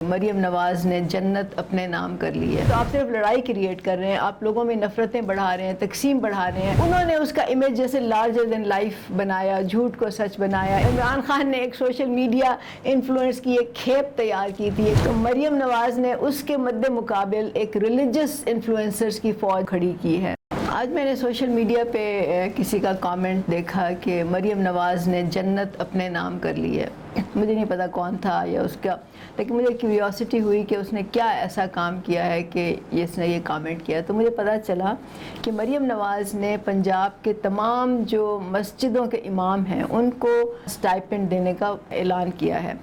مریم نواز نے جنت اپنے نام کر لی ہے، تو آپ صرف لڑائی کریٹ کر رہے ہیں، آپ لوگوں میں نفرتیں بڑھا رہے ہیں، تقسیم بڑھا رہے ہیں۔ انہوں نے اس کا امیج جیسے لارجر دین لائف بنایا، جھوٹ کو سچ بنایا۔ عمران خان نے ایک سوشل میڈیا انفلوئنس کی ایک کھیپ تیار کی تھی، تو مریم نواز نے اس کے مد مقابل ایک ریلیجس انفلوئنسرز کی فوج کھڑی کی ہے۔ آج میں نے سوشل میڈیا پہ کسی کا کامنٹ دیکھا کہ مریم نواز نے جنت اپنے نام کر لی ہے۔ مجھے نہیں پتا کون تھا یا اس کا، لیکن مجھے کیوریوسٹی ہوئی کہ اس نے کیا ایسا کام کیا ہے کہ اس نے یہ کامنٹ کیا۔ تو مجھے پتا چلا کہ مریم نواز نے پنجاب کے تمام جو مسجدوں کے امام ہیں ان کو اسٹائپنڈ دینے کا اعلان کیا ہے۔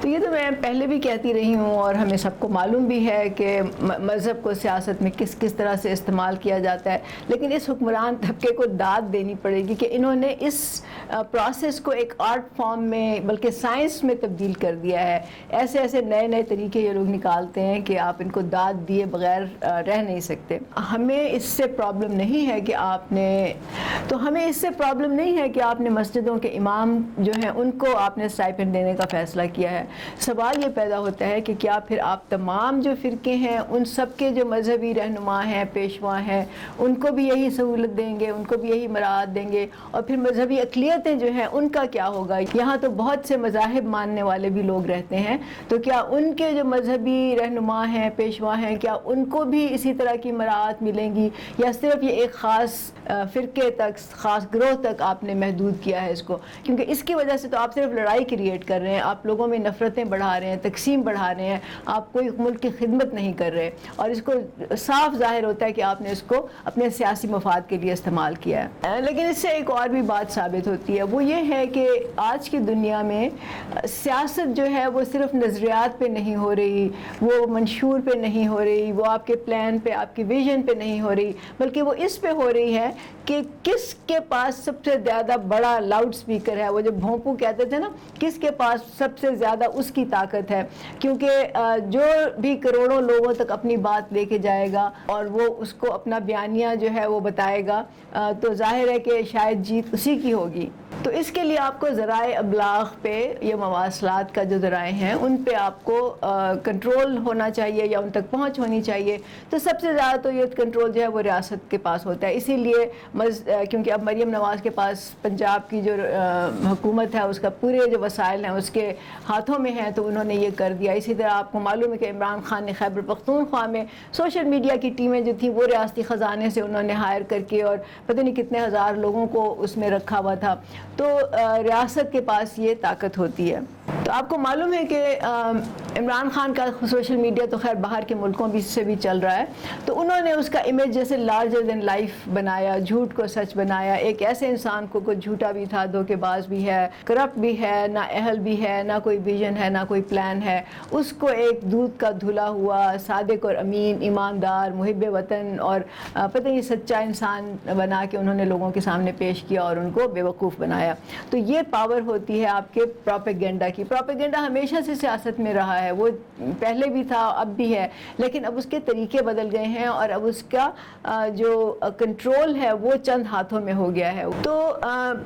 تو یہ تو میں پہلے بھی کہتی رہی ہوں اور ہمیں سب کو معلوم بھی ہے کہ مذہب کو سیاست میں کس طرح سے استعمال کیا جاتا ہے، لیکن اس حکمران طبقے کو داد دینی پڑے گی کہ انہوں نے اس پروسیس کو ایک آرٹ فارم میں بلکہ سائنس میں تبدیل کر دیا ہے۔ ایسے نئے طریقے یہ لوگ نکالتے ہیں کہ آپ ان کو داد دیے بغیر رہ نہیں سکتے۔ ہمیں اس سے پرابلم نہیں ہے کہ آپ نے مسجدوں کے امام جو ہیں ان کو آپ نے اسٹائپنڈ دینے کا فیصلہ کیا ہے۔ سوال یہ پیدا ہوتا ہے کہ کیا پھر آپ تمام جو فرقے ہیں ان سب کے جو مذہبی رہنما ہیں، پیشوا ہیں، ان کو بھی یہی سہولت دیں گے، ان کو بھی یہی مراعات دیں گے؟ اور پھر مذہبی اقلیتیں جو ہیں ان کا کیا ہوگا؟ یہاں تو بہت سے مذاہب ماننے والے بھی لوگ رہتے ہیں، تو کیا ان کے جو مذہبی رہنما ہیں، پیشوا ہیں، کیا ان کو بھی اسی طرح کی مراعات ملیں گی، یا صرف یہ ایک خاص فرقے تک، خاص گروہ تک آپ نے محدود کیا ہے اس کو؟ کیونکہ اس کی وجہ سے تو آپ صرف لڑائی کریٹ کر رہے ہیں، آپ لوگوں میں نفرتیں بڑھا رہے ہیں، تقسیم بڑھا رہے ہیں، آپ کوئی ملک کی خدمت نہیں کر رہے، اور اس کو صاف ظاہر ہوتا ہے کہ آپ نے اس کو اپنے سیاسی مفاد کے لیے استعمال کیا ہے۔ لیکن اس سے ایک اور بھی بات ثابت ہوتی ہے، وہ یہ ہے کہ آج کی دنیا میں سیاست جو ہے وہ صرف نظریات پہ نہیں ہو رہی، وہ منشور پہ نہیں ہو رہی، وہ آپ کے پلان پہ، آپ کی ویژن پہ نہیں ہو رہی، بلکہ وہ اس پہ ہو رہی ہے کہ کس کے پاس سب سے زیادہ بڑا لاؤڈ سپیکر ہے۔ وہ جو بھونپو کہتے تھے نا، کس کے پاس سب سے زیادہ اس کی طاقت ہے، کیونکہ جو بھی کروڑوں لوگوں تک اپنی بات لے کے جائے گا اور وہ اس کو اپنا بیانیہ جو ہے وہ بتائے گا، تو ظاہر ہے کہ شاید جیت اسی کی ہوگی۔ تو اس کے لیے آپ کو ذرائع ابلاغ پہ، یہ مواصلات کا جو ذرائع ہیں ان پہ آپ کو کنٹرول ہونا چاہیے یا ان تک پہنچ ہونی چاہیے۔ تو سب سے زیادہ تو یہ کنٹرول جو ہے وہ ریاست کے پاس ہوتا ہے، اسی لیے کیونکہ اب مریم نواز کے پاس پنجاب کی جو حکومت ہے اس کا پورے جو وسائل ہیں اس کے ہاتھوں میں ہیں، تو انہوں نے یہ کر دیا۔ اسی طرح آپ کو معلوم ہے کہ عمران خان نے خیبر پختونخوا میں سوشل میڈیا کی ٹیمیں جو تھیں وہ ریاستی خزانے سے انہوں نے ہائر کر کے اور پتہ نہیں کتنے ہزار لوگوں کو اس میں رکھا ہوا تھا۔ تو ریاست کے پاس یہ طاقت ہوتی ہے۔ تو آپ کو معلوم ہے کہ عمران خان کا سوشل میڈیا تو خیر باہر کے ملکوں سے بھی چل رہا ہے، تو انہوں نے اس کا امیج جیسے لارجر دین لائف بنایا، جھوٹ کو سچ بنایا، ایک ایسے انسان کو جھوٹا بھی تھا، دھوکے باز بھی ہے، کرپٹ بھی ہے، نہ اہل بھی ہے، نہ کوئی ویژن ہے، نہ کوئی پلان ہے، اس کو ایک دودھ کا دھلا ہوا صادق اور امین، ایماندار، محب وطن اور پتہ نہیں سچا انسان بنا کے انہوں نے لوگوں کے سامنے پیش کیا اور ان کو بیوقوف بنایا۔ تو یہ پاور ہوتی ہے آپ کے پروپیگنڈا کی۔ پروپیگنڈا ہمیشہ سے سیاست میں رہا ہے، وہ پہلے بھی تھا، اب بھی ہے، لیکن اب اس کے طریقے بدل گئے ہیں اور اب اس کا جو کنٹرول ہے وہ چند ہاتھوں میں ہو گیا ہے۔ تو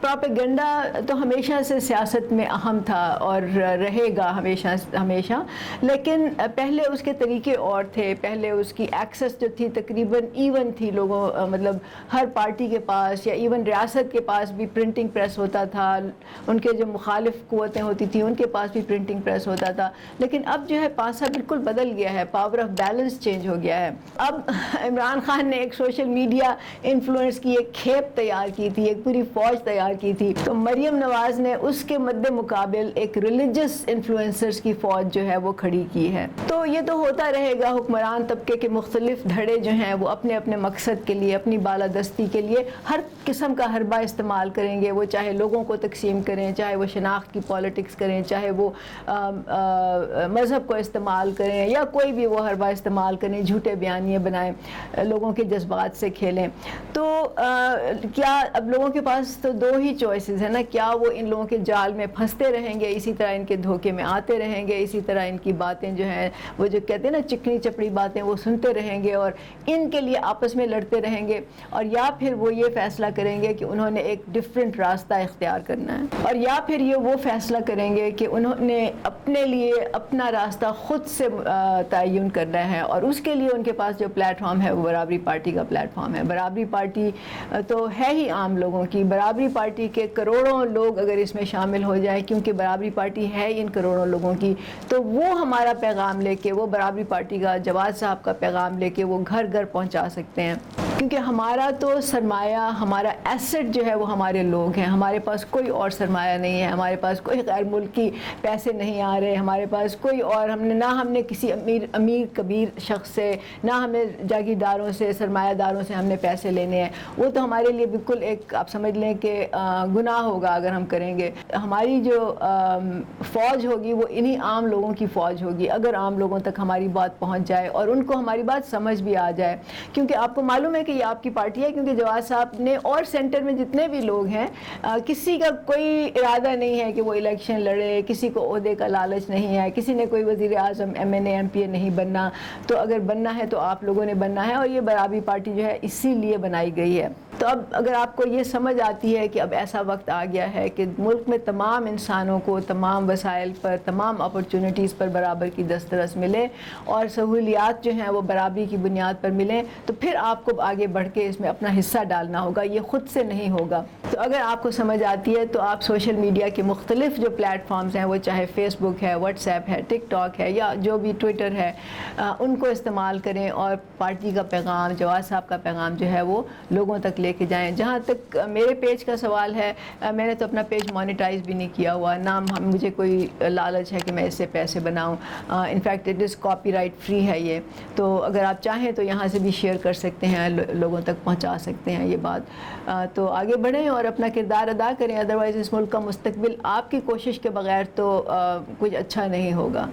پروپیگنڈا تو ہمیشہ سے سیاست میں اہم تھا اور رہے گا ہمیشہ، لیکن پہلے اس کے طریقے اور تھے، پہلے اس کی ایکسس جو تھی تقریباً ایون تھی لوگوں، مطلب ہر پارٹی کے پاس یا ایون ریاست کے پاس بھی پرنٹنگ پریس ہوتا تھا، ان کے جو مخالف قوتیں ہوتی تھیں ان کے پاس بھی پرنٹنگ پریس ہوتا تھا، لیکن اب جو ہے پاسا بالکل بدل گیا ہے، پاور آف بیلنس چینج ہو گیا ہے۔ اب عمران خان نے ایک سوشل میڈیا انفلوئنس کی ایک کھیپ تیار کی تھی، ایک پوری فوج تیار کی تھی، تو مریم نواز نے اس کے مد مقابل ایک ریلیجس انفلوئنسرز کی فوج جو ہے وہ کھڑی کی ہے۔ تو یہ تو ہوتا رہے گا، حکمران طبقے کے مختلف دھڑے جو ہیں وہ اپنے اپنے مقصد کے لیے، اپنی بالادستی کے لیے ہر قسم کا حربہ استعمال کریں گے، وہ چاہے لوگوں کو تقسیم کریں، چاہے وہ شناخت کی پالیٹکس کریں، چاہے وہ مذہب کو استعمال کریں یا کوئی بھی وہ حربہ استعمال کریں، جھوٹے بیانیے بنائیں، لوگوں کے جذبات سے کھیلیں۔ تو کیا اب لوگوں کے پاس تو دو ہی چوائسز ہیں نا، کیا وہ ان لوگوں کے جال میں پھنستے رہیں گے، اسی طرح ان کے دھوکے میں آتے رہیں گے، اسی طرح ان کی باتیں جو ہیں وہ جو کہتے ہیں نا چکنی چپڑی باتیں وہ سنتے رہیں گے اور ان کے لیے آپس میں لڑتے رہیں گے، اور یا پھر وہ یہ فیصلہ کریں گے کہ انہوں نے ایک ڈیفرنٹ راستہ اختیار کرنا ہے، اور یا پھر یہ وہ فیصلہ کریں گے کہ انہوں نے اپنے لیے اپنا راستہ خود سے تعین کرنا ہے، اور اس کے لیے ان کے پاس جو پلیٹ فارم ہے وہ برابری پارٹی کا پلیٹ فارم ہے۔ برابری پارٹی تو ہے ہی عام لوگوں کی، برابری پارٹی کے کروڑوں لوگ اگر اس میں شامل ہو جائیں، کیونکہ برابری پارٹی ہے ہی ان کروڑوں لوگوں کی، تو وہ ہمارا پیغام لے کے، وہ برابری پارٹی کا جواز صاحب کا پیغام لے کے وہ گھر گھر پہنچا سکتے ہیں۔ کیونکہ ہمارا تو سرمایہ، ہمارا ایسٹ جو ہے وہ ہمارے لوگ ہیں، ہمارے پاس کوئی اور سرمایہ نہیں ہے، ہمارے پاس کوئی غیر ملکی پیسے نہیں آ رہے، ہمارے پاس کوئی اور، ہم نے کسی امیر کبیر شخص سے، نہ ہمیں جاگیرداروں سے، سرمایہ داروں سے ہم نے پیسے لینے ہیں۔ وہ تو ہمارے لیے بالکل ایک، آپ سمجھ لیں کہ گناہ ہوگا اگر ہم کریں گے۔ ہماری جو فوج ہوگی وہ انہی عام لوگوں کی فوج ہوگی، اگر عام لوگوں تک ہماری بات پہنچ جائے اور ان کو ہماری بات سمجھ بھی آ جائے۔ کیونکہ آپ کو معلوم ہے کہ یہ آپ کی پارٹی ہے، کیونکہ جواز صاحب نے اور سینٹر میں جتنے بھی لوگ ہیں، کسی کا کوئی ارادہ نہیں ہے کہ وہ الیکشن لڑے، کسی کو عہدے کا لالچ نہیں ہے، کسی نے کوئی وزیر اعظم، ایم این اے، ایم پی اے نہیں بننا۔ تو اگر بننا ہے تو آپ لوگوں نے بننا ہے، اور یہ برابری پارٹی جو ہے اسی لیے بنائی گئی ہے۔ تو اب اگر آپ کو یہ سمجھ آتی ہے کہ اب ایسا وقت آ گیا ہے کہ ملک میں تمام انسانوں کو تمام وسائل پر، تمام اپرچونٹیز پر برابر کی دسترس ملے اور سہولیات جو ہیں وہ برابری کی بنیاد پر ملیں، تو پھر آپ کو آگے بڑھ کے اس میں اپنا حصہ ڈالنا ہوگا، یہ خود سے نہیں ہوگا۔ تو اگر آپ کو سمجھ آتی ہے تو آپ سوشل میڈیا کے مختلف جو پلیٹ فارمز ہیں، وہ چاہے فیس بک ہے، واٹس ایپ ہے، ٹک ٹاک ہے، یا جو بھی ٹویٹر ہے، ان کو استعمال کریں اور پارٹی کا پیغام، جواز صاحب کا پیغام جو ہے وہ لوگوں تک لے کے جائیں۔ جہاں تک میرے پیج کا سوال ہے، میں نے تو اپنا پیج مانیٹائز بھی نہیں کیا ہوا، نہ مجھے کوئی لالچ ہے کہ میں اس سے پیسے بناؤں۔ In fact it is copy right free ہے یہ، تو اگر آپ چاہیں تو یہاں سے بھی شیئر کر سکتے ہیں، لوگوں تک پہنچا سکتے ہیں یہ بات۔ تو آگے بڑھیں اور اپنا کردار ادا کریں، ادروائز اس ملک کا مستقبل آپ کی کوشش کے بغیر تو کچھ اچھا نہیں ہوگا۔